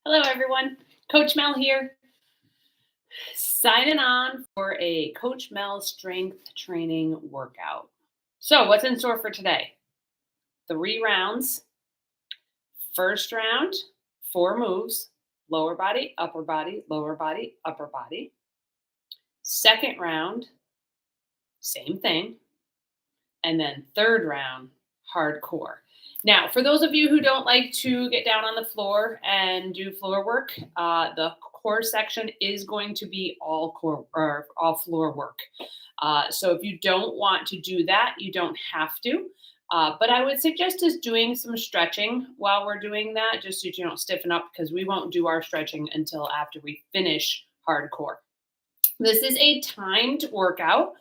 Hello, everyone. Coach Mel here, signing on for a Coach Mel strength training workout. So, what's in store for today? 3 rounds. First round, 4 moves: lower body, upper body, lower body, upper body. Second round, same thing. And then third round, hardcore. Now, for those of you who don't like to get down on the floor and do floor work, the core section is going to be all core or all floor work. So if you don't want to do that, you don't have to. But I would suggest just doing some stretching while we're doing that, just so you don't stiffen up, because we won't do our stretching until after we finish hardcore. This is a timed workout.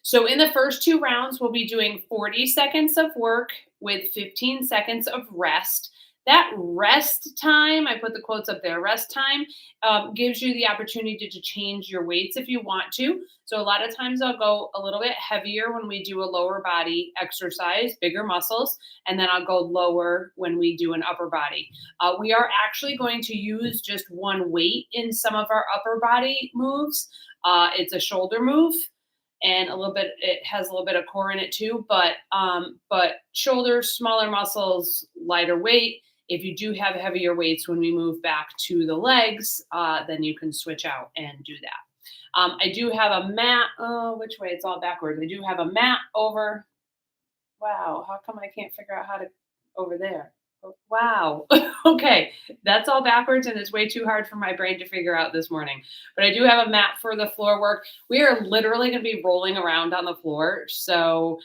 So in the first 2 rounds, we'll be doing 40 seconds of work with 15 seconds of rest. That rest time, I put the quotes up there, rest time gives you the opportunity to change your weights if you want to. So a lot of times I'll go a little bit heavier when we do a lower body exercise, bigger muscles, and then I'll go lower when we do an upper body. We are actually going to use just one weight in some of our upper body moves. It's a shoulder move, and it has a little bit of core in it too, but shoulders, smaller muscles, lighter weight. If you do have heavier weights when we move back to the legs, then you can switch out and do that. I do have a mat. Oh, which way? It's all backwards. I do have a mat over. Wow, how come I can't figure out how to over there? Wow. Okay, that's all backwards, and it's way too hard for my brain to figure out this morning. But I do have a mat for the floor work. We are literally going to be rolling around on the floor. So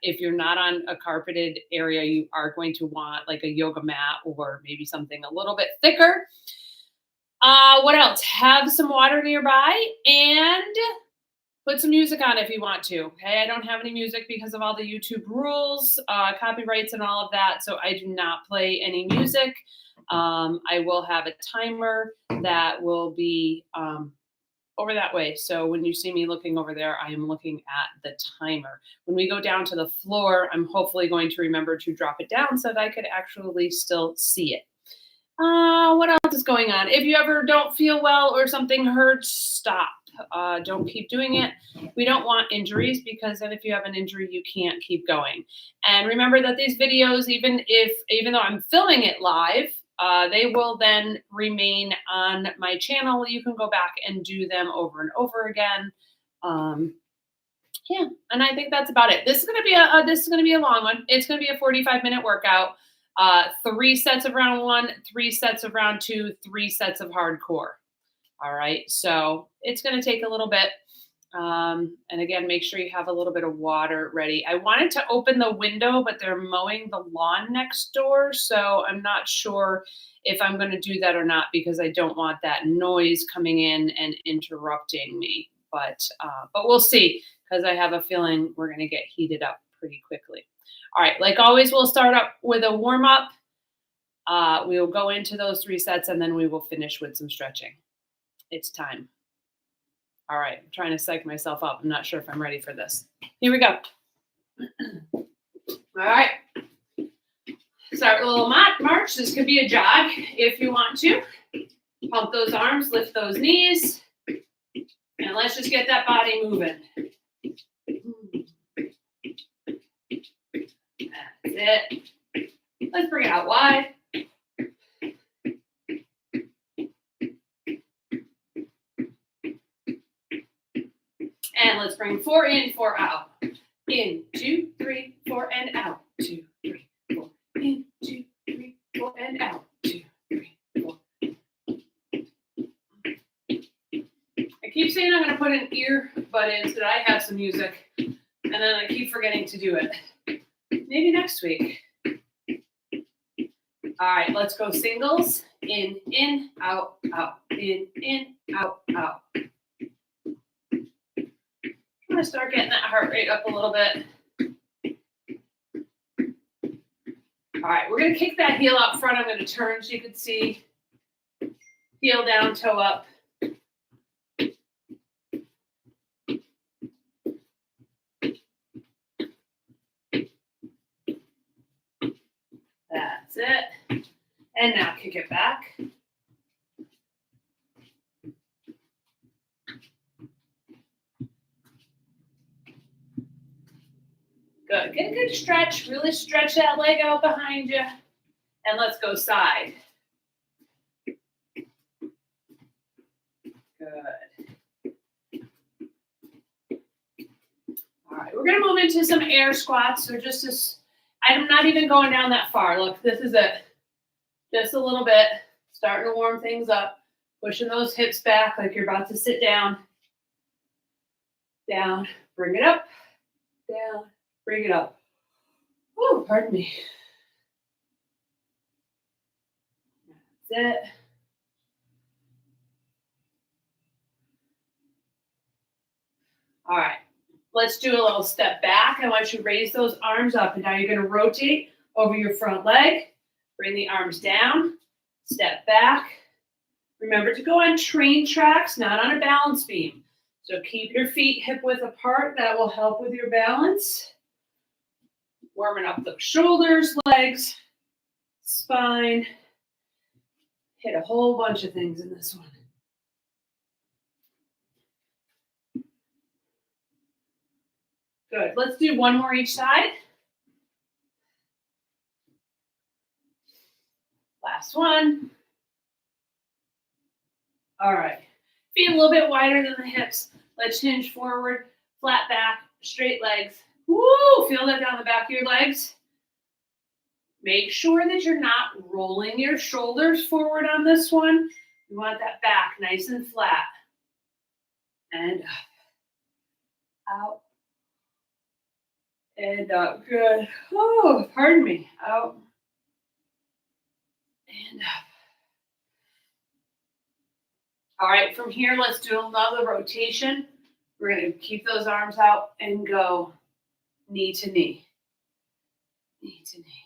if you're not on a carpeted area, you are going to want like a yoga mat or maybe something a little bit thicker. What else? Have some water nearby and put some music on if you want to. Okay, I don't have any music because of all the YouTube rules, copyrights, and all of that. So I do not play any music. I will have a timer that will be over that way. So when you see me looking over there, I am looking at the timer. When we go down to the floor, I'm hopefully going to remember to drop it down so that I could actually still see it. What else is going on? If you ever don't feel well or something hurts, stop. Don't keep doing it. We don't want injuries, because then if you have an injury, you can't keep going. And remember that these videos, even though I'm filming it live, they will then remain on my channel. You can go back and do them over and over again. Yeah, and I think that's about it. This is going to be a long one. It's going to be a 45-minute workout. 3 sets of round 1, 3 sets of round 2, 3 sets of hardcore. All right, so it's going to take a little bit. And again, make sure you have a little bit of water ready. I wanted to open the window, but they're mowing the lawn next door, so I'm not sure if I'm going to do that or not, because I don't want that noise coming in and interrupting me. But we'll see, because I have a feeling we're going to get heated up pretty quickly. All right, like always, we'll start up with a warm-up. We will go into those 3 sets, and then we will finish with some stretching. It's time. All right, I'm trying to psych myself up. I'm not sure if I'm ready for this. Here we go. All right. Start with a little march. This could be a jog if you want to. Pump those arms, lift those knees, and let's just get that body moving. That's it. Let's bring it out wide. And let's bring 4 in, 4 out. In, 2, 3, 4, and out. 2, 3, 4. In, 2, 3, 4, and out. 2, 3, 4. I keep saying I'm going to put an earbud in so that I have some music, and then I keep forgetting to do it. Maybe next week. All right, let's go singles. In, out, out. In, out, out. I'm going to start getting that heart rate up a little bit. All right, we're going to kick that heel out front. I'm going to turn so you can see. Heel down, toe up. That's it. And now kick it back. Good. Get a good stretch. Really stretch that leg out behind you. And let's go side. Good. All right, we're going to move into some air squats. So just this, I'm not even going down that far. Look, this is it. Just a little bit. Starting to warm things up. Pushing those hips back like you're about to sit down. Down. Bring it up. Down. Bring it up. Oh, pardon me. That's it. All right. Let's do a little step back. I want you to raise those arms up. And now you're going to rotate over your front leg. Bring the arms down. Step back. Remember to go on train tracks, not on a balance beam. So keep your feet hip width apart. That will help with your balance. Warming up the shoulders, legs, spine. Hit a whole bunch of things in this one. Good. Let's do one more each side. Last one. All right. Feet a little bit wider than the hips. Let's hinge forward, flat back, straight legs. Woo! Feel that down the back of your legs. Make sure that you're not rolling your shoulders forward on this one. You want that back nice and flat. And up. Out. And up. Good. Oh, pardon me. Out. And up. All right, from here, let's do another rotation. We're going to keep those arms out and go knee to knee. Knee to knee.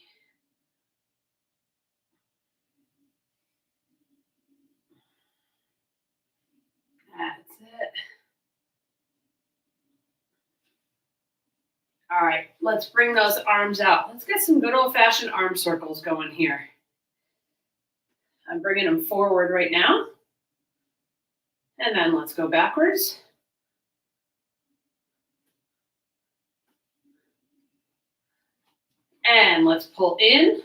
That's it. All right, let's bring those arms out. Let's get some good old-fashioned arm circles going here. I'm bringing them forward right now. And then let's go backwards. And let's pull in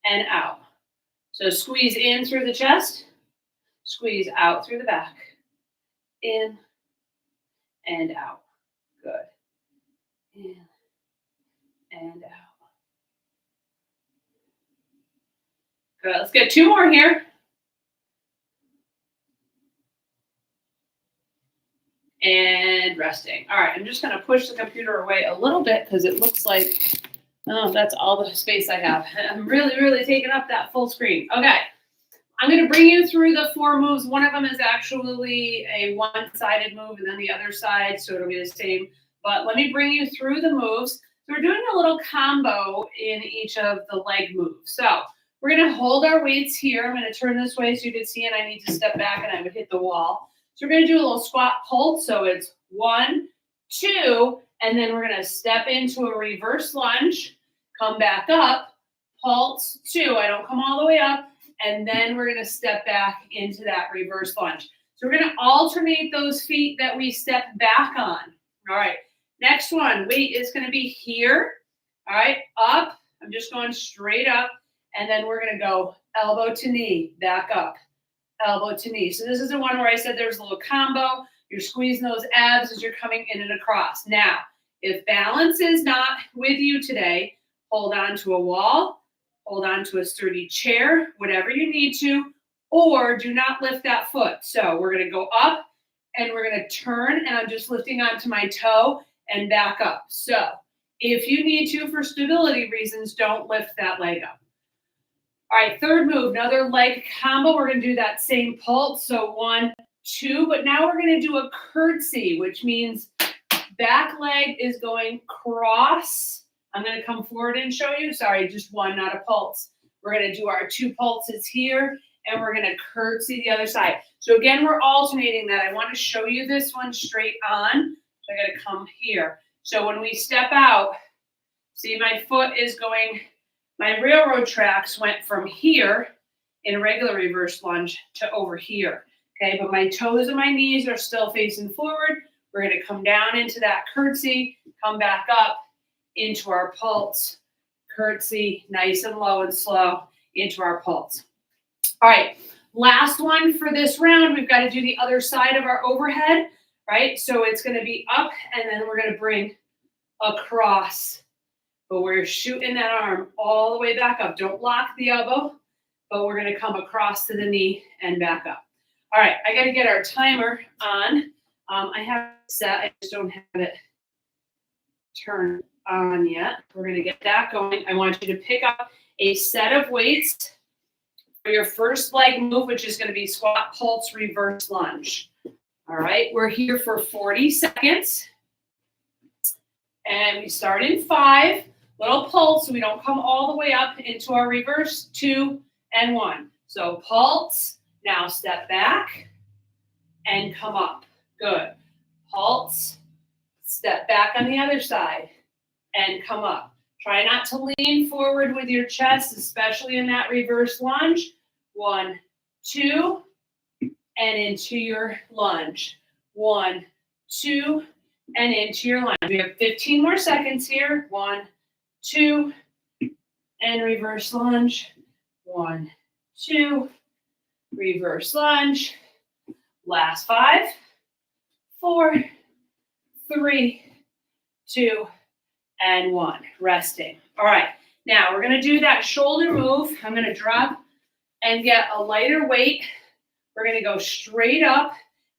and out. So squeeze in through the chest, squeeze out through the back. In and out. Good. In and out. Good. Let's get two more here. And resting. All right, I'm just going to push the computer away a little bit because it looks like, oh, that's all the space I have. I'm really taking up that full screen. Okay, I'm going to bring you through the 4 moves. One of them is actually a one-sided move and then the other side, so it'll be the same. But let me bring you through the moves. So we're doing a little combo in each of the leg moves. So we're going to hold our weights here. I'm going to turn this way so you can see, and I need to step back and I would hit the wall. So we're going to do a little squat pulse. So it's 1, 2, and then we're going to step into a reverse lunge, come back up, pulse 2. I don't come all the way up. And then we're going to step back into that reverse lunge. So we're going to alternate those feet that we step back on. All right. Next one, weight is going to be here. All right. Up. I'm just going straight up. And then we're going to go elbow to knee, back up. Elbow to knee. So this is the one where I said there's a little combo. You're squeezing those abs as you're coming in and across. Now, if balance is not with you today, hold on to a wall, hold on to a sturdy chair, whatever you need to, or do not lift that foot. So we're going to go up and we're going to turn, and I'm just lifting onto my toe and back up. So if you need to, for stability reasons, don't lift that leg up. All right, third move, another leg combo. We're going to do that same pulse. So 1, 2, but now we're going to do a curtsy, which means back leg is going cross. I'm going to come forward and show you. Sorry, just one, not a pulse. We're going to do our 2 pulses here, and we're going to curtsy the other side. So again, we're alternating that. I want to show you this one straight on. So I got to come here. So when we step out, see my foot is going, my railroad tracks went from here in a regular reverse lunge to over here. Okay, but my toes and my knees are still facing forward. We're going to come down into that curtsy, come back up, into our pulse, curtsy, nice and low and slow, into our pulse. All right, last one for this round. We've got to do the other side of our overhead, right? So it's going to be up, and then we're going to bring across. But we're shooting that arm all the way back up. Don't lock the elbow, but we're going to come across to the knee and back up. All right, I got to get our timer on. I have it set. I just don't have it turned on yet. We're going to get that going. I want you to pick up a set of weights for your first leg move, which is going to be squat, pulse, reverse lunge. All right, we're here for 40 seconds. And we start in 5. Little pulse, so we don't come all the way up into our reverse. 2 and 1. So pulse, now step back and come up. Good. Pulse, step back on the other side and come up. Try not to lean forward with your chest, especially in that reverse lunge. 1, 2, and into your lunge. 1, 2, and into your lunge. We have 15 more seconds here. 1, 2, and reverse lunge. 1, 2, reverse lunge. Last 5, 4, 3, 2, and 1. Resting. All right. Now we're going to do that shoulder move. I'm going to drop and get a lighter weight. We're going to go straight up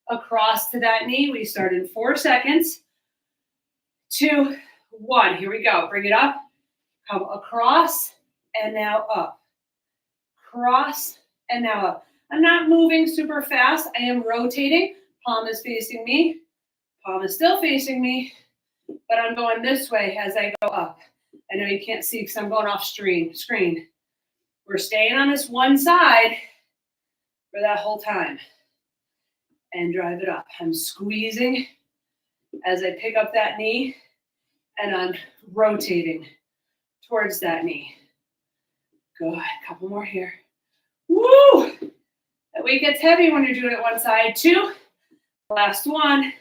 across to that knee. We start in 4 seconds. 2, 1. Here we go. Bring it up. Come across and now up. Cross and now up. I'm not moving super fast. I am rotating. Palm is facing me. Palm is still facing me. But I'm going this way as I go up. I know you can't see because I'm going off screen. We're staying on this one side for that whole time. And drive it up. I'm squeezing as I pick up that knee. And I'm rotating towards that knee. Good. A couple more here. Woo! That weight gets heavy when you're doing it one side. 2. Last 1.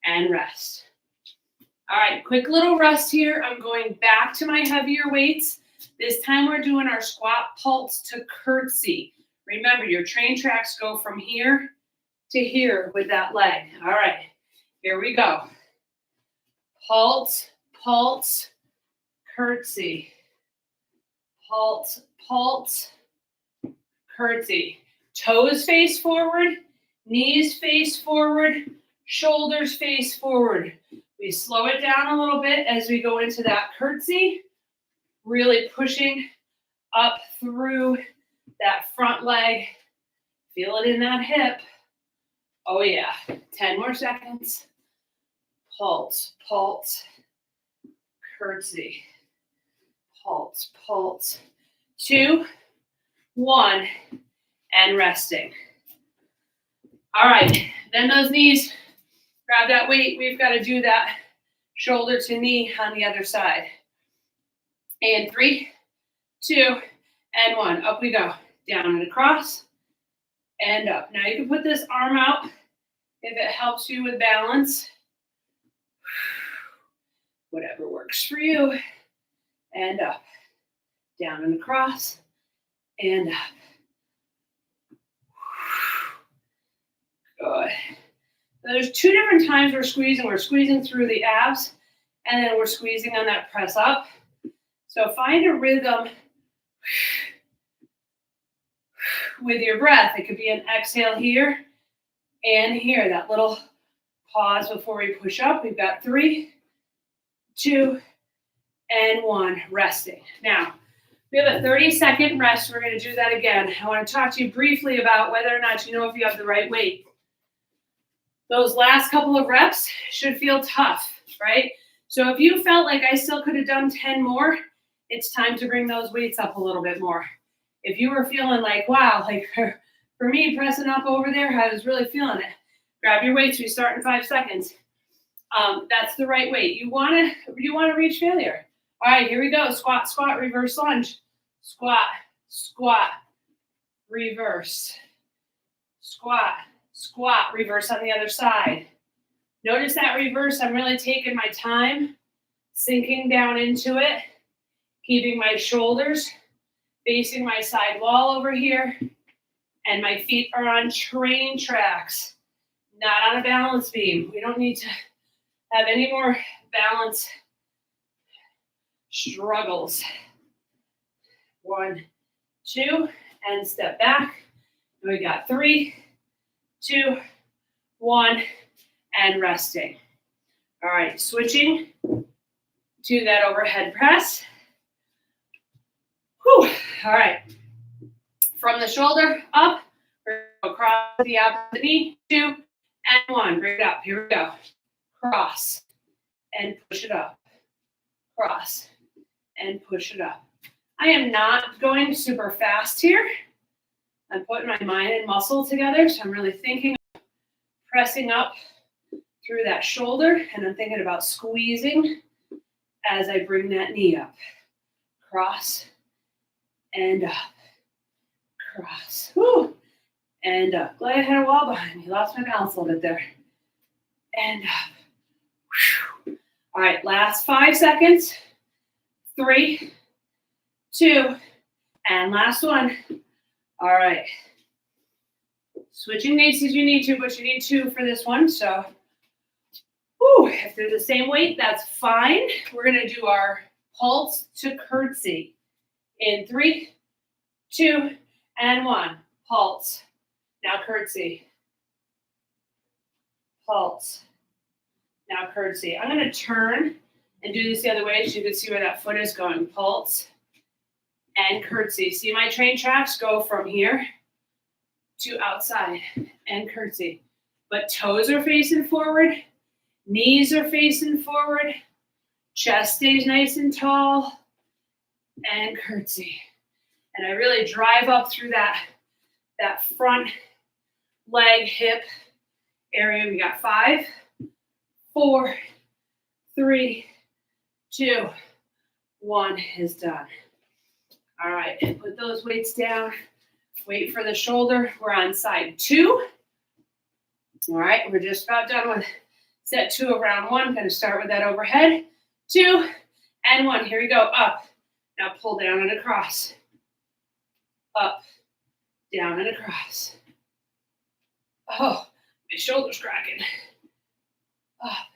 And rest. All right, quick little rest here. I'm going back to my heavier weights. This time we're doing our squat pulse to curtsy. Remember, your train tracks go from here to here with that leg. All right, here we go. Pulse, pulse, curtsy. Pulse, pulse, curtsy. Toes face forward, knees face forward, shoulders face forward. We slow it down a little bit as we go into that curtsy, really pushing up through that front leg. Feel it in that hip. Oh yeah, 10 more seconds. Pulse, pulse, curtsy. Pulse, pulse. 2, 1, and resting. All right, then those knees, grab that weight. We've got to do that shoulder to knee on the other side. And 3, 2, and 1. Up we go. Down and across and up. Now you can put this arm out if it helps you with balance. Whatever works for you. And up. Down and across and up. Good. There's 2 different times we're squeezing. We're squeezing through the abs, and then we're squeezing on that press up. So find a rhythm with your breath. It could be an exhale here and here. That little pause before we push up. We've got 3, 2, and 1. Resting. Now, we have a 30-second rest. We're going to do that again. I want to talk to you briefly about whether or not you know if you have the right weight. Those last couple of reps should feel tough, right? So if you felt like I still could have done 10 more, it's time to bring those weights up a little bit more. If you were feeling like, wow, like for me pressing up over there, I was really feeling it. Grab your weights. We start in 5 seconds. That's the right weight. You want to reach failure. All right, here we go. Squat, squat, reverse lunge. Squat, squat, reverse. Squat, squat, reverse on the other side. Notice that reverse. I'm really taking my time Sinking down into it, keeping my shoulders facing my side wall over here, and my feet are on train tracks, not on a balance beam. We don't need to have any more balance struggles. 1, 2, and step back. And we got 3, 2, 1, and resting. All right, switching to that overhead press. Whew. All right, from the shoulder up, across the opposite knee, 2, and 1. Bring it up. Here we go. Cross and push it up. Cross and push it up. I am not going super fast here. I'm putting my mind and muscle together, so I'm really thinking of pressing up through that shoulder, and I'm thinking about squeezing as I bring that knee up. Cross and up. Cross. Woo. And up. Glad I had a wall behind me. Lost my balance a little bit there. And up. Whew. All right, last 5 seconds. 3, 2, and last one. All right. Switching weights if you need to, but you need 2 for this one. So, if they're the same weight, that's fine. We're going to do our pulse to curtsy in 3, 2, and 1. Pulse. Now curtsy. Pulse. Now curtsy. I'm going to turn and do this the other way so you can see where that foot is going. Pulse and curtsy. See my train tracks go from here to outside and curtsy. But toes are facing forward. Knees are facing forward. Chest stays nice and tall. And curtsy. And I really drive up through that front leg, hip area. We got 5, 4, 3, 2, 1 is done. All right, put those weights down. Wait for the shoulder. We're on side 2. All right, we're just about done with set 2 of round 1. I'm going to start with that overhead. 2 and 1. Here we go. Up. Now pull down and across. Up, down and across. Oh, my shoulder's cracking. Up.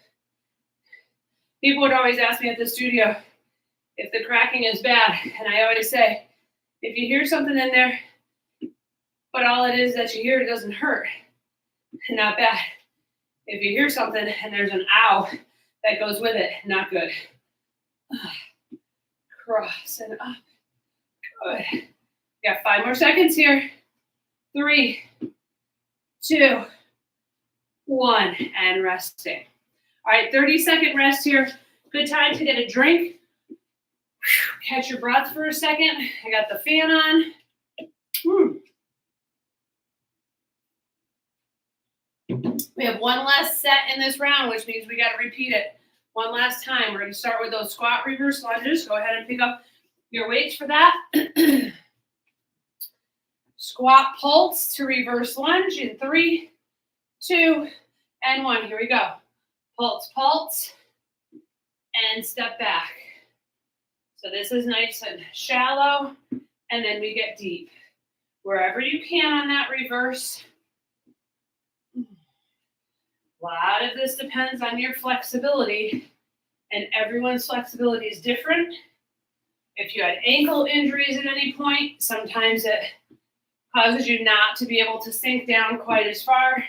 People would always ask me at the studio if the cracking is bad. And I always say, if you hear something in there, but all it is that you hear, it doesn't hurt. Not bad. If you hear something and there's an ow that goes with it, not good. Cross and up. Good. Got 5 more seconds here. 3, 2, 1, and resting. All right, 30-second rest here. Good time to get a drink. Catch your breath for a second. I got the fan on. We have one less set in this round, which means we got to repeat it one last time. We're going to start with those squat reverse lunges. Go ahead and pick up your weights for that. Squat pulse to reverse lunge in 3, 2, and 1. Here we go. Pulse, pulse, and step back. So this is nice and shallow, and then we get deep. Wherever you can on that reverse. A lot of this depends on your flexibility, and everyone's flexibility is different. If you had ankle injuries at any point, sometimes it causes you not to be able to sink down quite as far.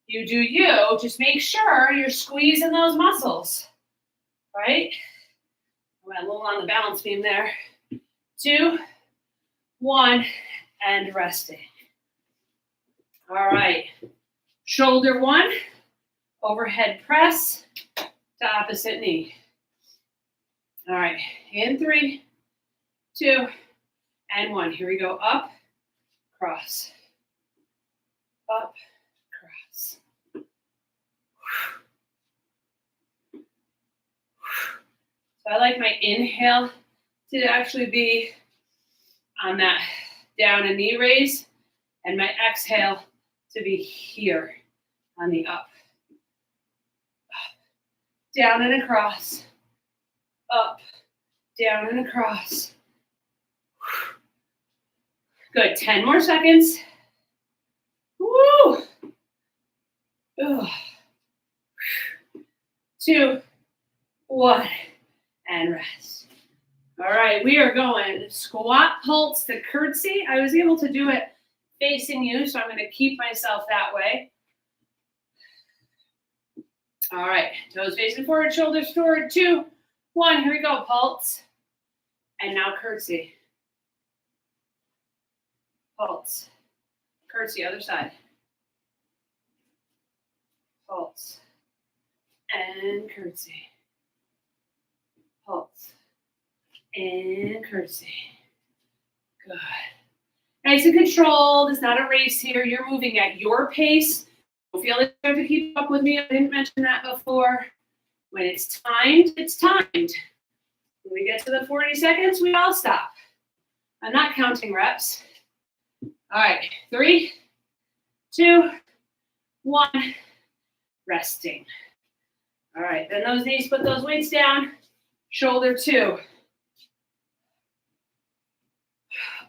You do you, just make sure you're squeezing those muscles, right? I went a little on the balance beam there. 2, 1, and resting. All right. Shoulder 1, overhead press to opposite knee. All right, in 3, 2, and 1. Here we go. Up, cross. Up, cross. So I like my inhale to actually be on that down and knee raise, and my exhale to be here on the up. Down and across. up, down, and across. Good. 10 more seconds. Woo! Ugh. 2, 1, and rest. All right, we are going squat, pulse to curtsy. I was able to do it facing you, so I'm going to keep myself that way. All right, toes facing forward, shoulders forward. 2, 1, here we go, pulse. And now curtsy. Pulse. Curtsy, other side. Pulse. And curtsy. Pulse. And curtsy. Good. Nice and controlled. It's not a race here. You're moving at your pace. Don't feel like you have to keep up with me. I didn't mention that before. When it's timed, it's timed. When we get to the 40 seconds, we all stop. I'm not counting reps. All right, 3, 2, 1, resting. All right, bend those knees, put those weights down. Shoulder 2.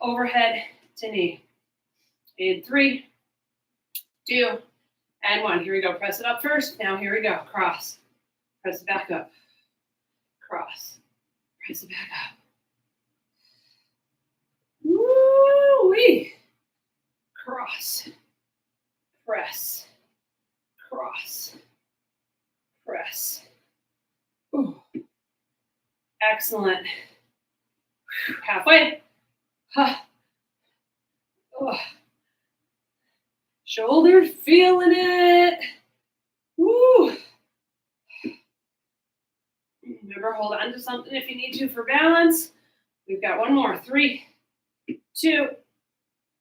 Overhead to knee. In 3, 2, and 1. Here we go. Press it up first. Now here we go. Cross. Press it back up. Cross. Press it back up. Woo-wee. Cross. Press. Cross. Press. Ooh. Excellent. Halfway. Huh. Oh. Shoulders feeling it. Woo. Remember, hold on to something if you need to for balance. We've got one more. 3, 2,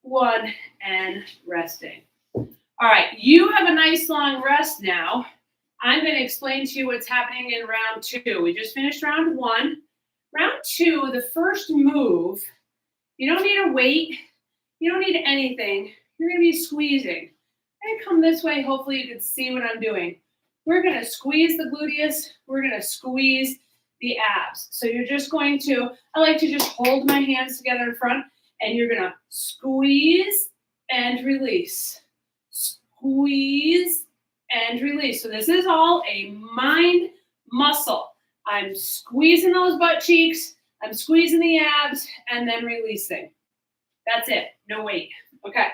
1, and resting. All right, you have a nice long rest now. I'm going to explain to you what's happening in round 2. We just finished round 1. Round 2, the first move, you don't need a weight. You don't need anything. You're going to be squeezing. I'm going to come this way. Hopefully you can see what I'm doing. We're going to squeeze the gluteus. We're going to squeeze the abs. So you're just going to, I like to just hold my hands together in front, and you're going to squeeze and release. Squeeze and release. So this is all a mind muscle. I'm squeezing those butt cheeks. I'm squeezing the abs and then releasing. That's it. No weight. Okay.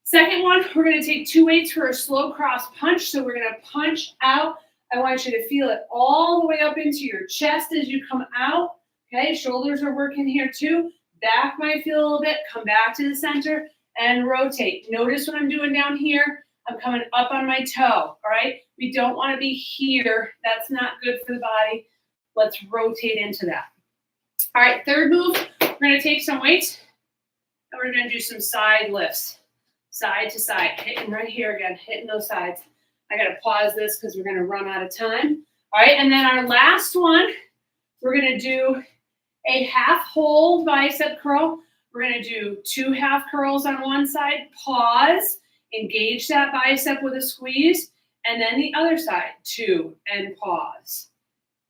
Second one, we're going to take 2 weights for a slow cross punch. So we're going to punch out. I want you to feel it all the way up into your chest as you come out. Okay, shoulders are working here too. Back might feel a little bit. Come back to the center and rotate. Notice what I'm doing down here. I'm coming up on my toe, all right? We don't want to be here. That's not good for the body. Let's rotate into that. All right, third move, we're going to take some weights, and we're going to do some side lifts. Side to side, hitting right here again, hitting those sides. I got to pause this because we're going to run out of time. All right, and then our last one, we're going to do a half whole bicep curl. We're going to do 2 half curls on one side, pause, engage that bicep with a squeeze, and then the other side, 2 and pause,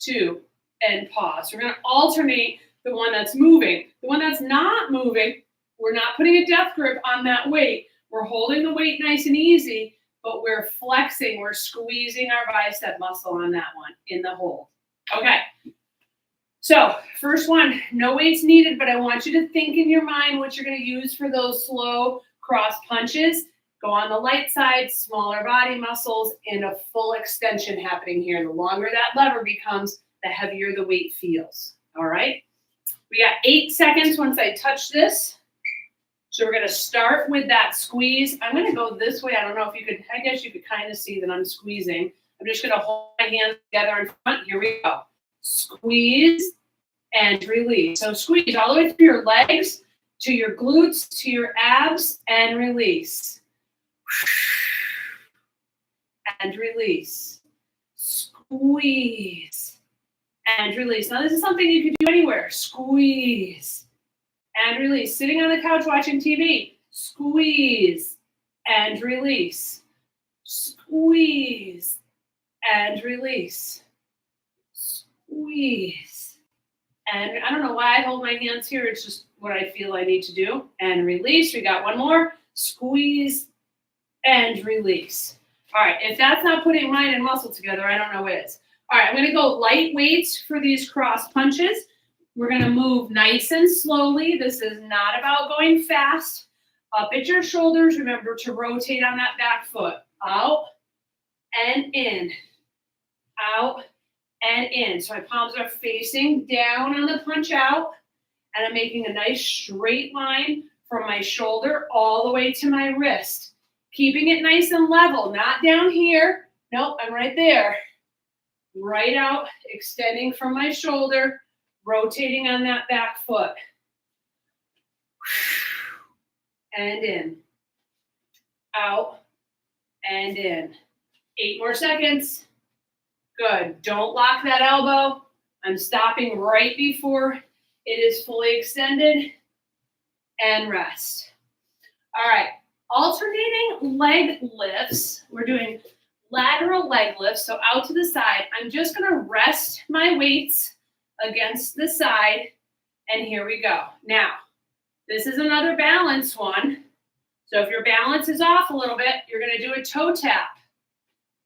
2 and pause. We're going to alternate the one that's moving. The one that's not moving, we're not putting a death grip on that weight. We're holding the weight nice and easy, but we're flexing, we're squeezing our bicep muscle on that one in the hold. Okay. So first one, no weights needed, but I want you to think in your mind what you're going to use for those slow cross punches. Go on the light side, smaller body muscles, and a full extension happening here. The longer that lever becomes, the heavier the weight feels. All right. We got 8 seconds once I touch this. So we're going to start with that squeeze. I'm going to go this way. I don't know if you could, I guess you could kind of see that I'm squeezing. I'm just going to hold my hands together in front. Here we go. Squeeze and release. So squeeze all the way through your legs, to your glutes, to your abs, and release. And release. Squeeze and release. Now this is something you can do anywhere. Squeeze and release. Sitting on the couch watching TV, squeeze and release. Squeeze and release. Squeeze And I don't know why I hold my hands here. It's just what I feel I need to do. And release. We got one more. Squeeze and release. All right. If that's not putting mind and muscle together, I don't know what is. All right. I'm going to go light weights for these cross punches. We're going to move nice and slowly. This is not about going fast. Up at your shoulders. Remember to rotate on that back foot. Out and in. Out and in. So my palms are facing down on the punch out. And I'm making a nice straight line from my shoulder all the way to my wrist. Keeping it nice and level, not down here. Nope, I'm right there. Right out, extending from my shoulder, rotating on that back foot. And in. Out and in. 8 more seconds. Good. Don't lock that elbow. I'm stopping right before it is fully extended. And rest. All right. Alternating leg lifts. We're doing lateral leg lifts, so out to the side. I'm just going to rest my weights against the side, and here we go. Now, this is another balance one. So if your balance is off a little bit, you're going to do a toe tap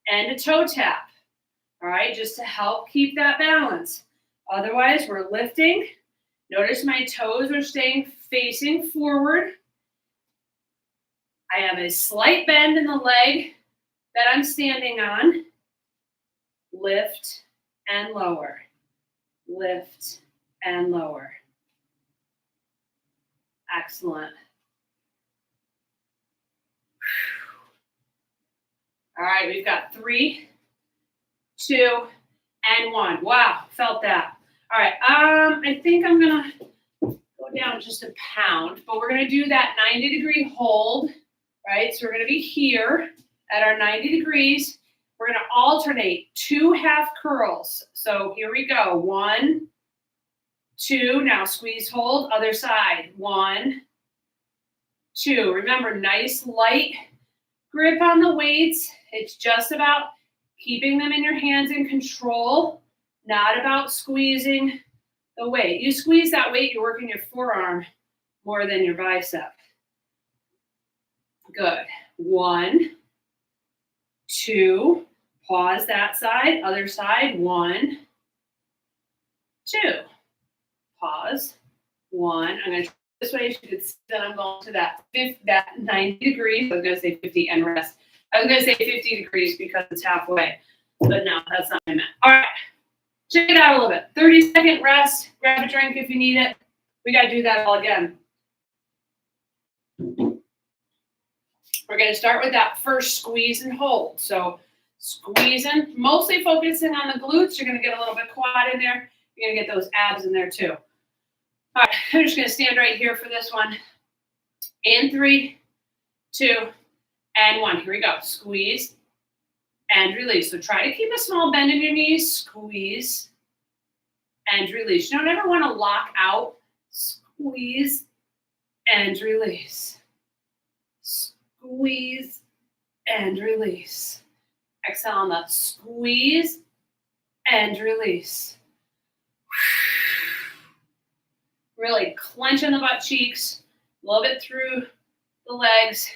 and a toe tap, all right, just to help keep that balance. Otherwise, we're lifting. Notice my toes are staying facing forward. I have a slight bend in the leg that I'm standing on. Lift and lower. Lift and lower. Excellent. All right, we've got 3, 2, and 1. Wow, felt that. All right, I think I'm gonna go down just a pound, but we're gonna do that 90-degree hold, right? So we're gonna be here at our 90 degrees. We're gonna alternate 2 half curls. So here we go, 1, 2, now squeeze, hold, other side, 1, 2. Remember, nice light grip on the weights. It's just about keeping them in your hands in control, not about squeezing the weight. You squeeze that weight, you're working your forearm more than your bicep. Good. 1, 2. Pause that side, other side. 1, 2. Pause. 1. I'm going to try this way. You can see that I'm going to that 90 degrees. I was going to say 50 and rest. I was going to say 50 degrees because it's halfway. But no, that's not what I meant. All right. Check it out a little bit. 30-second rest. Grab a drink if you need it. We got to do that all again. We're going to start with that first squeeze and hold. So squeezing, mostly focusing on the glutes. You're going to get a little bit quad in there. You're going to get those abs in there too. All right, I'm just going to stand right here for this one. In 3, 2, and 1. Here we go. Squeeze and release. So try to keep a small bend in your knees. Squeeze and release. You don't ever want to lock out. Squeeze and release. Squeeze and release. Exhale on the squeeze and release. Really clenching the butt cheeks, a little bit through the legs,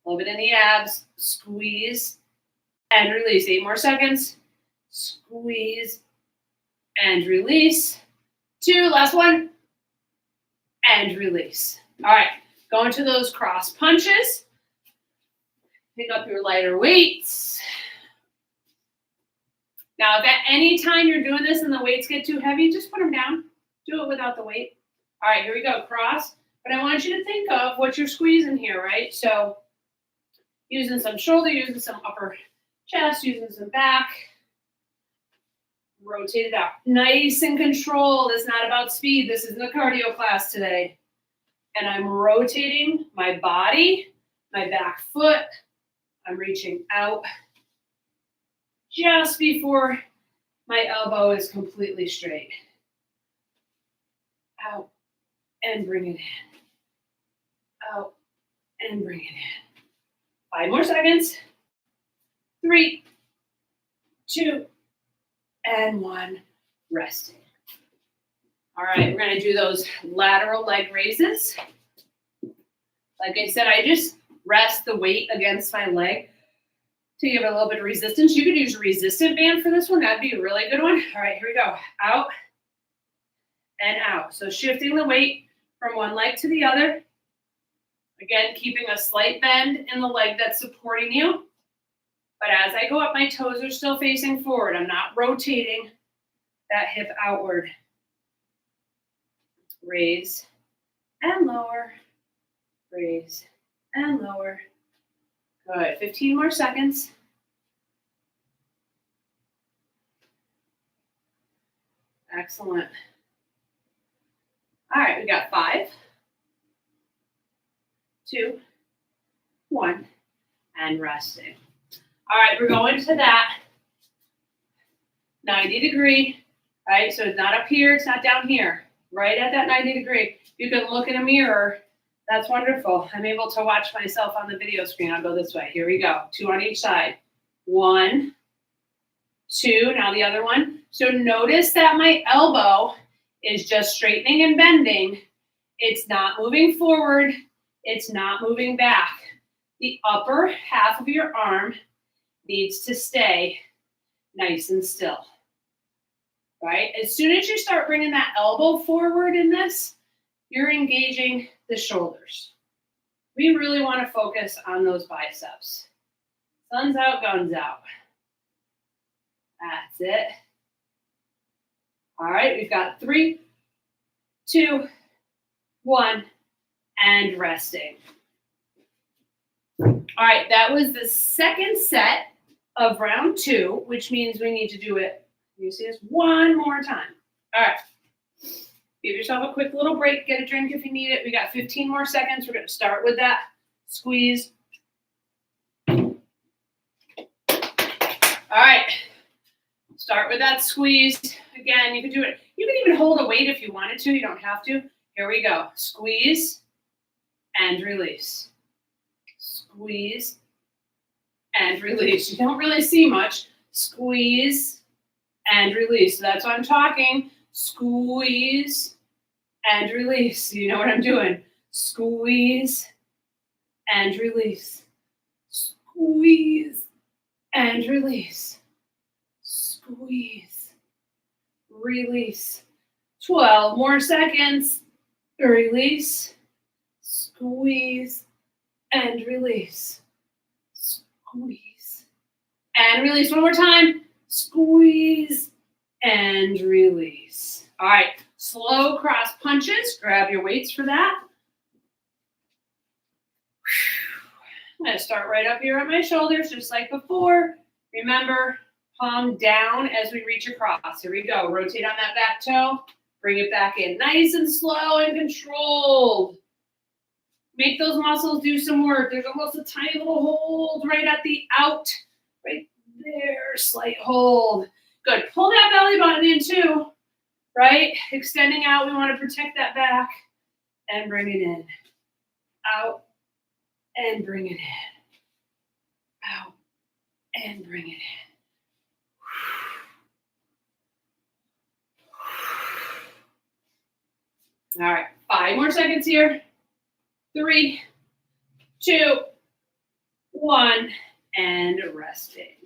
a little bit in the abs. Squeeze and release. 8 more seconds. Squeeze and release. 2, last one, and release. All right, going to those cross punches. Pick up your lighter weights. Now, if at any time you're doing this and the weights get too heavy, just put them down. Do it without the weight. All right, here we go, cross. But I want you to think of what you're squeezing here, right? So using some shoulder, using some upper chest, using some back. Rotate it out. Nice and controlled. It's not about speed. This isn't a cardio class today. And I'm rotating my body, my back foot. I'm reaching out just before my elbow is completely straight. Out and bring it in. Out and bring it in. 5 more seconds. 3, 2, and 1. Resting. All right, we're gonna do those lateral leg raises. Like I said, I just rest the weight against my leg to give it a little bit of resistance. You could use a resistant band for this one. That'd be a really good one. All right, here we go. Out and out. So shifting the weight from one leg to the other. Again, keeping a slight bend in the leg that's supporting you. But as I go up, my toes are still facing forward. I'm not rotating that hip outward. Raise and lower. Raise and lower. Good. 15 more seconds. Excellent. All right, we got 5, 2, 1, and resting. All right, we're going to that 90-degree, right? So it's not up here, it's not down here. Right at that 90-degree. You can look in a mirror. That's wonderful. I'm able to watch myself on the video screen. I'll go this way. Here we go. 2 on each side. 1, 2. Now the other one. So notice that my elbow is just straightening and bending. It's not moving forward. It's not moving back. The upper half of your arm needs to stay nice and still. Right? As soon as you start bringing that elbow forward in this, you're engaging the shoulders. We really want to focus on those biceps. Sun's out, guns out. That's it. All right, we've got 3, 2, 1, and resting. All right, that was the second set of round 2, which means we need to do it. You see this one more time. All right. Give yourself a quick little break. Get a drink if you need it. We got 15 more seconds. We're going to start with that squeeze. All right. Start with that squeeze. Again, you can do it. You can even hold a weight if you wanted to. You don't have to. Here we go. Squeeze and release. Squeeze and release. You don't really see much. Squeeze and release. So that's what I'm talking. Squeeze and release. You know what I'm doing. Squeeze and release. Squeeze and release. Squeeze. Release. 12 more seconds. Release. Squeeze and release. Squeeze and release. One more time. Squeeze and release. All right, slow cross punches. Grab your weights for that. I'm going to start right up here on my shoulders, just like before. Remember, palm down as we reach across. Here we go. Rotate on that back toe. Bring it back in. Nice and slow and controlled. Make those muscles do some work. There's almost a tiny little hold right at the out. Right there, slight hold. Good. Pull that belly button in too, right? Extending out. We want to protect that back and bring it in. Out and bring it in. Out and bring it in. All right, 5 more seconds here. 3, 2, 1, and resting.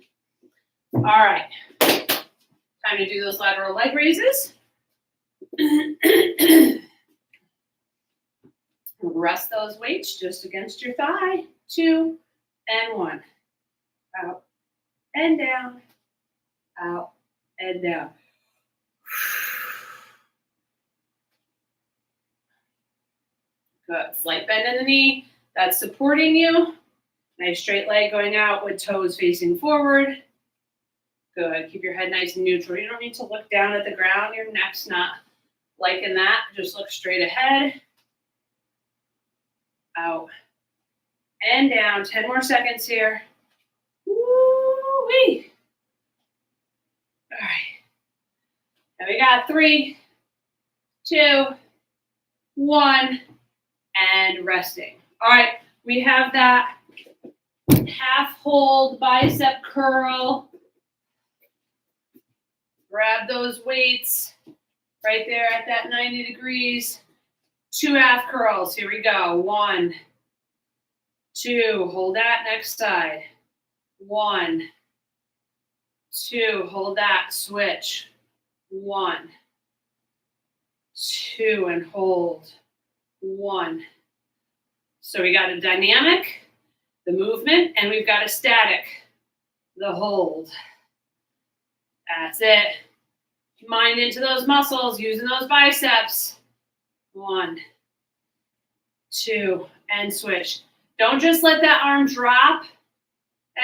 All right, time to do those lateral leg raises. Rest those weights just against your thigh. 2 and 1. Out and down. Out and down. Good. Slight bend in the knee. That's supporting you. Nice straight leg going out with toes facing forward. Good. Keep your head nice and neutral. You don't need to look down at the ground. Your neck's not liking that. Just look straight ahead. Out and down. 10 more seconds here. Woo-wee. All right. And we got 3, 2, 1, and resting. All right. We have that half hold bicep curl. Grab those weights. Right there at that 90 degrees. 2 half curls. Here we go. 1, 2. Hold that. Next side. 1, 2. Hold that. Switch. 1, 2, and hold. 1. So we got a dynamic, the movement, and we've got a static, the hold. That's it. Mind into those muscles, using those biceps. 1, 2, and switch. Don't just let that arm drop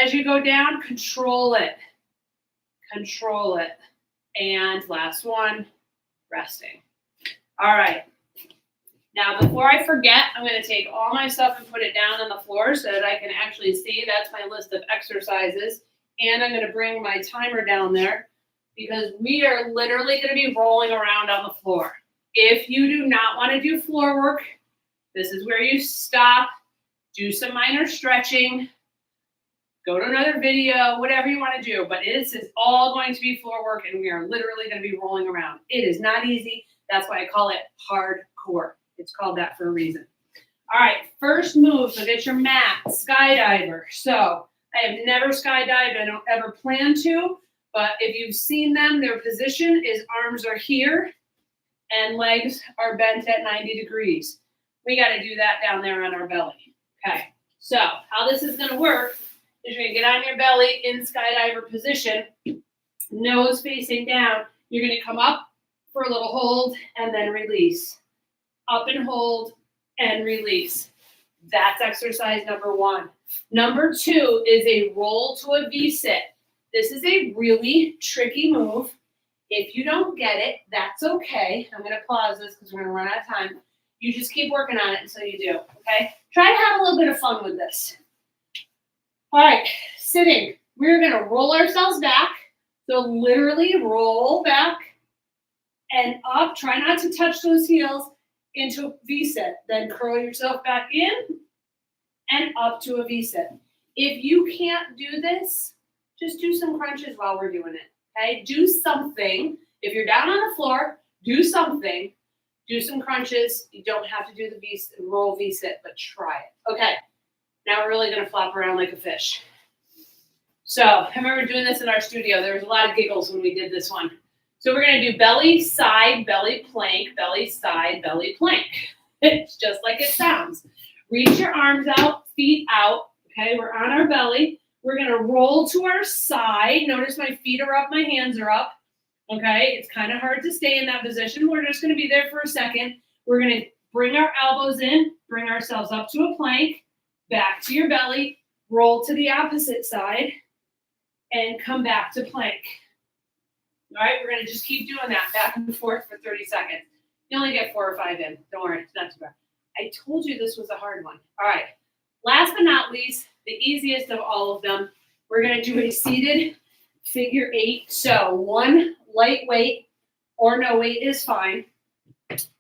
as you go down. Control it. Control it. And last one, resting. All right. Now, before I forget, I'm going to take all my stuff and put it down on the floor so that I can actually see. That's my list of exercises. And I'm going to bring my timer down there because we are literally going to be rolling around on the floor. If you do not want to do floor work, this is where you stop, do some minor stretching, go to another video, whatever you want to do. But this is all going to be floor work, and we are literally going to be rolling around. It is not easy. That's why I call it hardcore. It's called that for a reason. All right, first move, so get your mat, skydiver. So I have never skydived. I don't ever plan to, but if you've seen them, their position is arms are here and legs are bent at 90 degrees. We got to do that down there on our belly. Okay, so how this is going to work is you're going to get on your belly in skydiver position, nose facing down. You're going to come up for a little hold and then release. Up and hold and release. That's exercise number 1. Number 2 is a roll to a V-sit. This is a really tricky move. If you don't get it, that's okay. I'm going to pause this because we're going to run out of time. You just keep working on it until you do, okay? Try to have a little bit of fun with this. All right, sitting. We're going to roll ourselves back. So literally roll back and up. Try not to touch those heels into a V-sit. Then curl yourself back in and up to a V-sit. If you can't do this, just do some crunches while we're doing it. Okay, do something. If you're down on the floor, do something. Do some crunches. You don't have to do the roll V-sit, but try it. Okay, now we're really going to flop around like a fish. So I remember doing this in our studio. There was a lot of giggles when we did this one. So we're going to do belly, side, belly, plank, belly, side, belly, plank. It's just like it sounds. Reach your arms out, feet out. Okay, we're on our belly. We're going to roll to our side. Notice my feet are up, my hands are up. Okay, it's kind of hard to stay in that position. We're just going to be there for a second. We're going to bring our elbows in, bring ourselves up to a plank, back to your belly, roll to the opposite side, and come back to plank. All right, we're going to just keep doing that back and forth for 30 seconds. You only get 4 or 5 in. Don't worry, it's not too bad. I told you this was a hard one. All right, last but not least, the easiest of all of them, we're going to do a seated figure 8. So one lightweight or no weight is fine.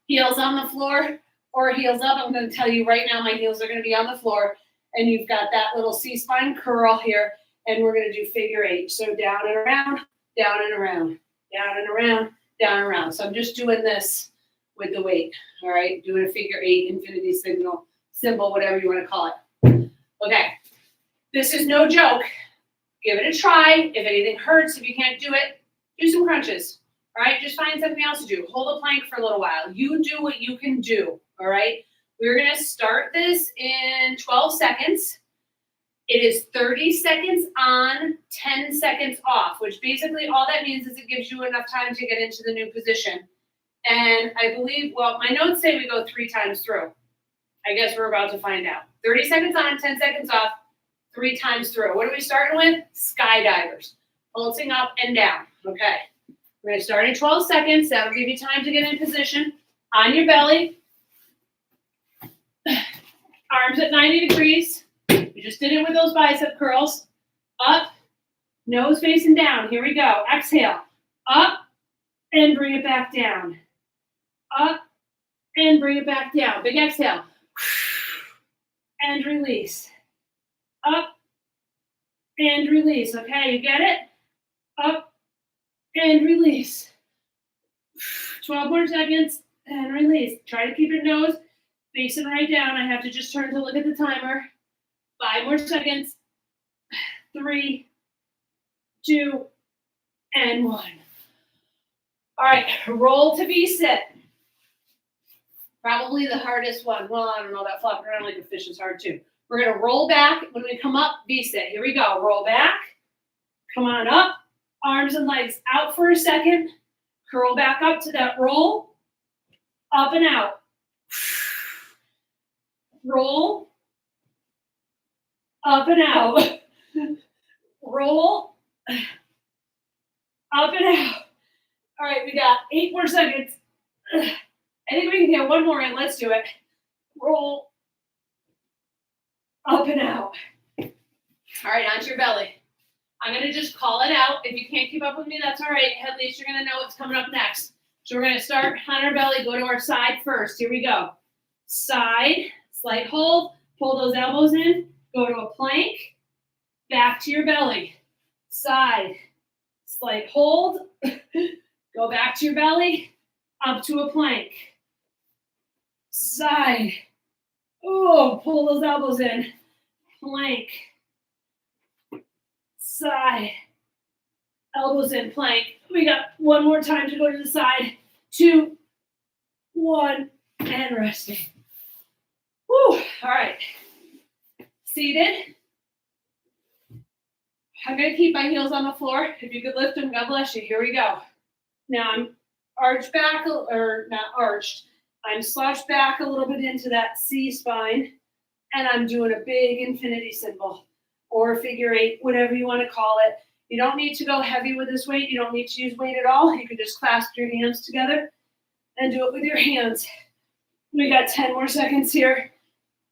Heels on the floor or heels up. I'm going to tell you right now my heels are going to be on the floor. And you've got that little C-spine curl here. And we're going to do figure 8. So down and around, down and around, down and around, down and around. So I'm just doing this with the weight. All right, doing a figure 8, infinity symbol, whatever you want to call it. Okay, this is no joke. Give it a try. If anything hurts, if you can't do it, do some crunches. All right, just find something else to do. Hold a plank for a little while. You do what you can do. All right, we're going to start this in 12 seconds. It is 30 seconds on, 10 seconds off, which basically all that means is it gives you enough time to get into the new position. And I believe, well, my notes say we go 3 times through. I guess we're about to find out. 30 seconds on, 10 seconds off, 3 times through. What are we starting with? Skydivers. Pulsing up and down. Okay. We're going to start in 12 seconds. That'll give you time to get in position. On your belly. Arms at 90 degrees. We just did it with those bicep curls. Up. Nose facing down. Here we go. Exhale. Up. And bring it back down. Up. And bring it back down. Big exhale. And release. Up. And release. Okay, you get it? Up. And release. 12 more seconds and release. Try to keep your nose facing right down. I have to just turn to look at the timer. 5 more seconds. 3, 2, and 1. All right, roll to V-sit. Probably the hardest one. Well, I don't know, that flopping around like a fish is hard too. We're gonna roll back. When we come up, V-sit. Here we go, roll back. Come on up, arms and legs out for a second. Curl back up to that roll. Up and out. Roll. Up and out. Roll. Up and out. All right, we got 8 more seconds. I think we can get one more in. Let's do it. Roll. Up and out. All right, onto your belly. I'm going to just call it out. If you can't keep up with me, that's all right. At least you're going to know what's coming up next. So we're going to start on our belly, go to our side first. Here we go. Side, slight hold, pull those elbows in, go to a plank, back to your belly. Side, slight hold, go back to your belly, up to a plank. Side, oh, pull those elbows in, plank. Side, elbows in, plank. We got one more time to go to the side. 2, 1, and resting. Whew. All right. Seated. I'm going to keep my heels on the floor. If you could lift them, God bless you. Here we go. Now I'm arched back, or not arched. I'm slouched back a little bit into that C spine, and I'm doing a big infinity symbol or figure 8, whatever you want to call it. You don't need to go heavy with this weight. You don't need to use weight at all. You can just clasp your hands together and do it with your hands. We got 10 more seconds here.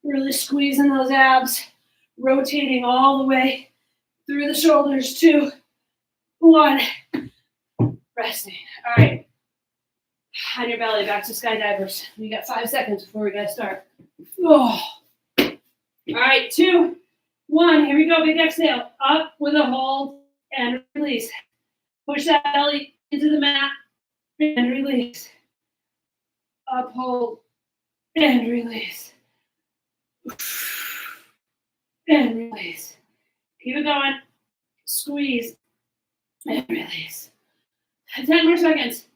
Really squeezing those abs, rotating all the way through the shoulders. 2, 1, resting. All right. On your belly, back to skydivers. We got 5 seconds before we got to start. Oh. All right, 2, 1. Here we go. Big exhale. Up with a hold and release. Push that belly into the mat and release. Up, hold, and release. And release. Keep it going. Squeeze and release. 10 more seconds.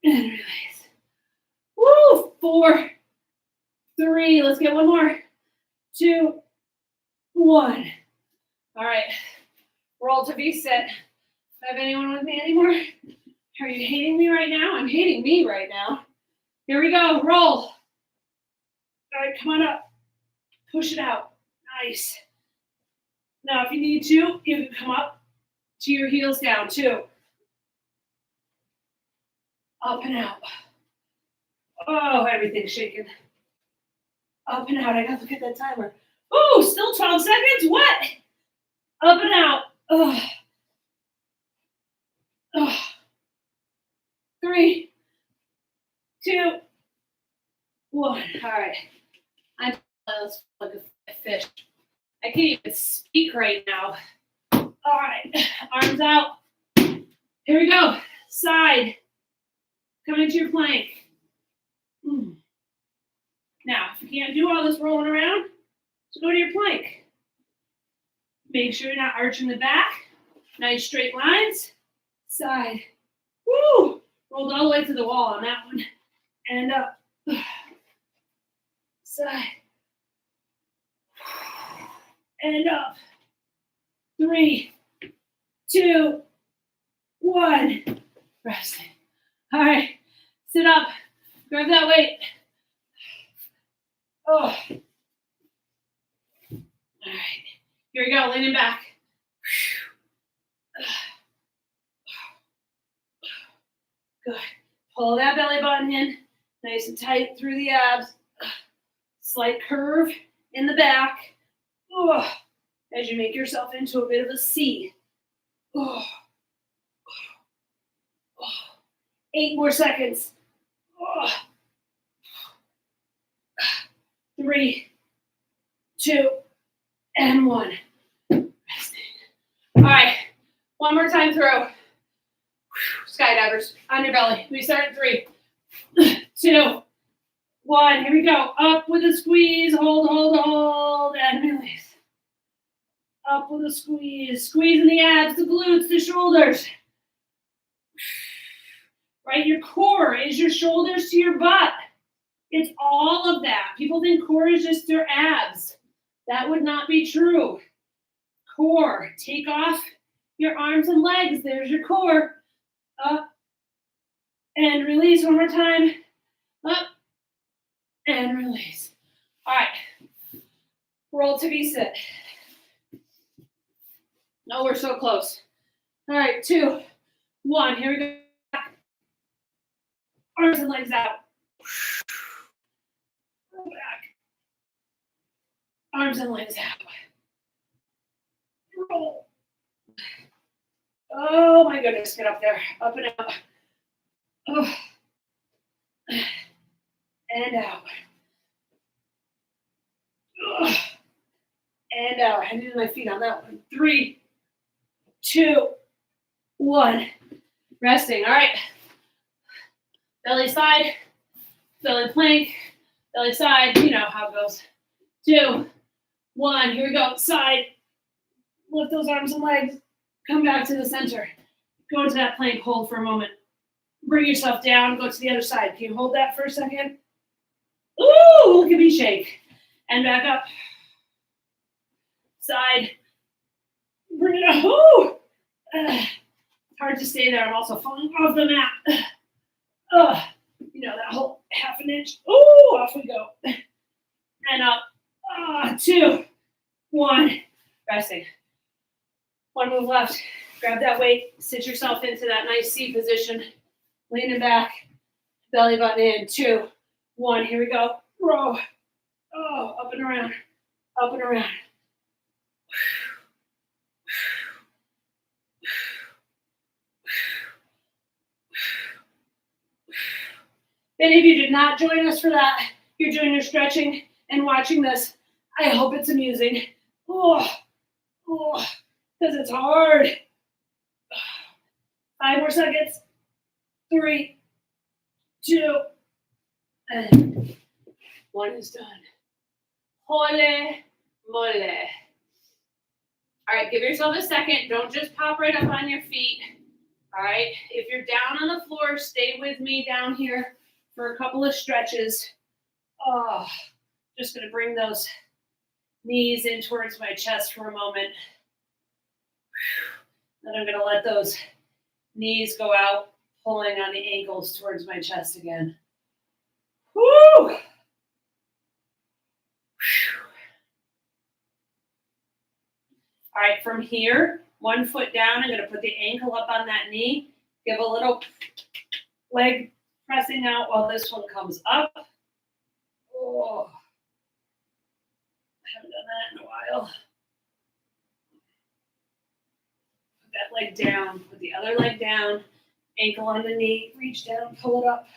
And release. Woo! 4, 3. Let's get one more. 2, 1. All right. Roll to V-sit. Have anyone with me anymore? Are you hating me right now? I'm hating me right now. Here we go. Roll. All right, come on up. Push it out. Nice. Now, if you need to, you can come up to your heels down, too. Up and out. Oh, everything's shaking. Up and out. I got to look at that timer. Oh, still 12 seconds? What? Up and out. Oh. Oh. 3, 2, 1. All right. I'm like a fish. I can't even speak right now. All right. Arms out. Here we go. Side. Come into your plank. Now, if you can't do all this rolling around, so go to your plank. Make sure you're not arching the back. Nice straight lines. Side. Woo! Rolled all the way to the wall on that one. And up. Side. And up. 3, 2, 1. Resting. All right. Sit up. Grab that weight. Oh. All right. Here we go. Leaning back. Good. Pull that belly button in. Nice and tight through the abs. Slight curve in the back. Oh, as you make yourself into a bit of a C. Oh. 8 more seconds. 3, 2, and 1. Resting. All right, one more time through. Skydivers on your belly. We start at 3, 2, 1. Here we go. Up with a squeeze. Hold, hold, hold, and release. Up with a squeeze. Squeezing the abs, the glutes, the shoulders. Right? Your core is your shoulders to your butt. It's all of that. People think core is just their abs. That would not be true. Core. Take off your arms and legs. There's your core. Up and release one more time. Up and release. All right. Roll to V-sit. Oh, we're so close. All right, 2, 1. Here we go. Arms and legs out. Back. Arms and legs out. Roll. Oh my goodness, get up there. Up and out. Oh. And out. Oh. And out. I needed my feet on that one. 3, 2, 1. Resting. All right. Belly side. Belly plank. Belly side. You know how it goes. 2, 1. Here we go. Side. Lift those arms and legs. Come back to the center. Go into that plank. Hold for a moment. Bring yourself down. Go to the other side. Can you hold that for a second? Ooh, look at me shake. And back up. Side. Bring it up. Ooh. It's hard to stay there. I'm also falling off the mat. You know, that whole half an inch. Ooh, off we go. And up. 2, 1. Resting. One move left. Grab that weight. Sit yourself into that nice C position. Leaning back. Belly button in. 2, 1. Here we go. Row. Oh, up and around. Up and around. Many of you did not join us for that. You're doing your stretching and watching this. I hope it's amusing. Oh, because it's hard. 5 more seconds. 3, 2, and 1 is done. Hole mole. All right, give yourself a second. Don't just pop right up on your feet. All right, if you're down on the floor, stay with me down here for a couple of stretches. Oh, just going to bring those knees in towards my chest for a moment. Then I'm going to let those knees go out, pulling on the ankles towards my chest again. Woo! All right, from here, 1 foot down, I'm going to put the ankle up on that knee. Give a little leg pressing out while this one comes up. Oh, I haven't done that in a while. Put that leg down, put the other leg down, ankle on the knee, reach down, pull it up.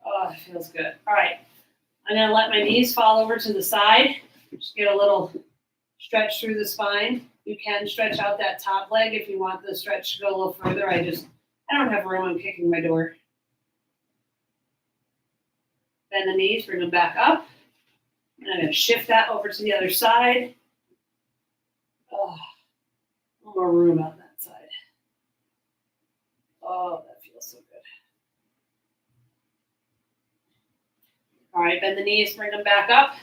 Oh, it feels good. All right, I'm going to let my knees fall over to the side. Just get a little stretch through the spine. You can stretch out that top leg if you want the stretch to go a little further. I don't have room. I'm kicking my door. Bend the knees, bring them back up. And I'm going to shift that over to the other side. Oh, a little more room on that side. Oh, that feels so good. All right, bend the knees, bring them back up.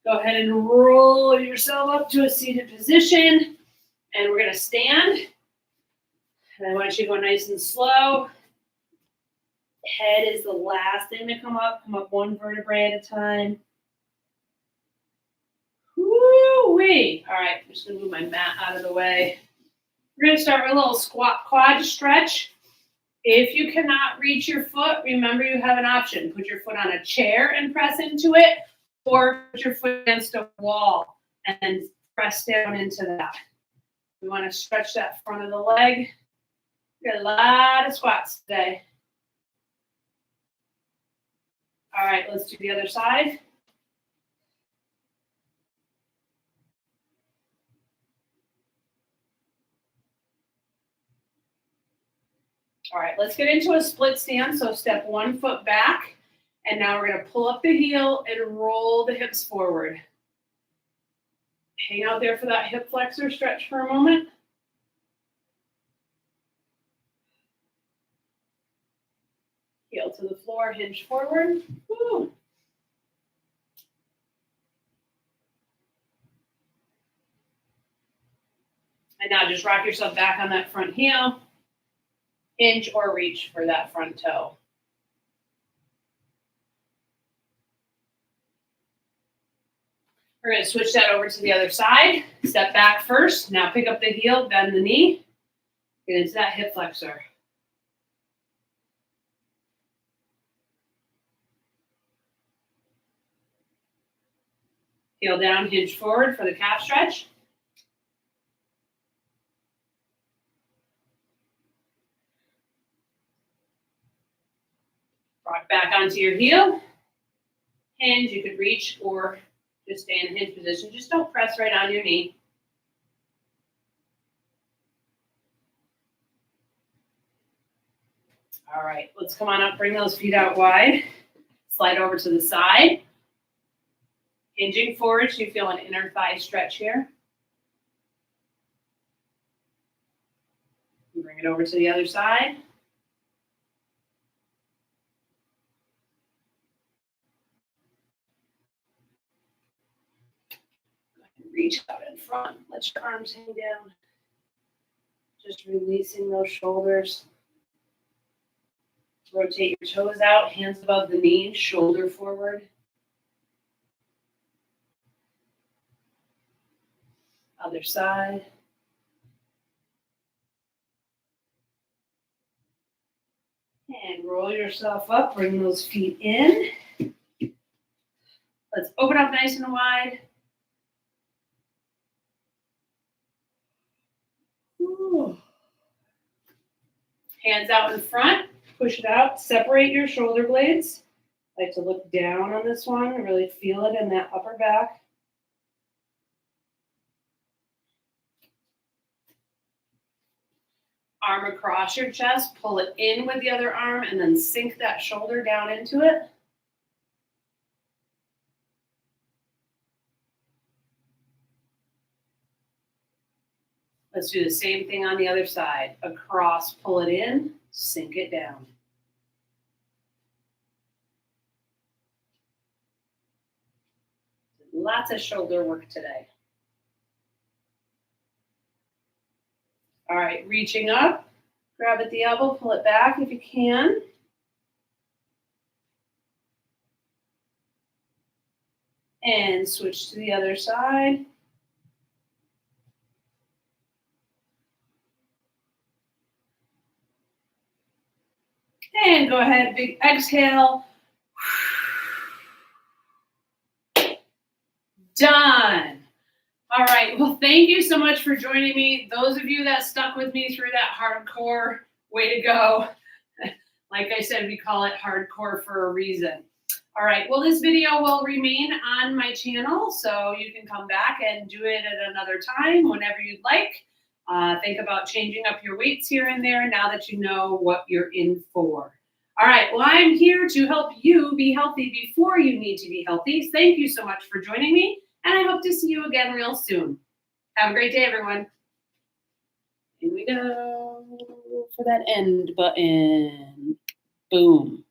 Go ahead and roll yourself up to a seated position. And we're going to stand. And I want you to go nice and slow. Head is the last thing to come up. Come up 1 vertebrae at a time. Woo-wee. All right, I'm just going to move my mat out of the way. We're going to start with a little squat quad stretch. If you cannot reach your foot, remember you have an option. Put your foot on a chair and press into it, or put your foot against a wall and press down into that. We want to stretch that front of the leg. We got a lot of squats today. All right, let's do the other side. All right, let's get into a split stance. So step 1 foot back, and now we're going to pull up the heel and roll the hips forward. Hang out there for that hip flexor stretch for a moment. Heel to the floor, hinge forward. Woo. And now just rock yourself back on that front heel. Hinge or reach for that front toe. We're going to switch that over to the other side. Step back first. Now pick up the heel, bend the knee. Get into that hip flexor. Heel down, hinge forward for the calf stretch. Rock back onto your heel. Hinge, you could reach or just stay in hinge position. Just don't press right on your knee. All right, let's come on up, bring those feet out wide. Slide over to the side. Hinging forward, so you feel an inner thigh stretch here. Bring it over to the other side. Reach out in front. Let your arms hang down. Just releasing those shoulders. Rotate your toes out, hands above the knees, shoulder forward. Other side. And roll yourself up, bring those feet in. Let's open up nice and wide. Ooh. Hands out in front, push it out, separate your shoulder blades. I like to look down on this one and really feel it in that upper back. Arm across your chest, pull it in with the other arm, and then sink that shoulder down into it. Let's do the same thing on the other side. Across, pull it in, sink it down. Lots of shoulder work today. All right, reaching up, grab at the elbow, pull it back if you can. And switch to the other side. And go ahead, big exhale. Done. All right, well, thank you so much for joining me. Those of you that stuck with me through that hardcore, way to go. Like I said, we call it hardcore for a reason. All right, well, this video will remain on my channel, so you can come back and do it at another time, whenever you'd like. Think about changing up your weights here and there now that you know what you're in for. All right, well, I'm here to help you be healthy before you need to be healthy. Thank you so much for joining me, and I hope to see you again real soon. Have a great day, everyone. Here we go for that end button. Boom.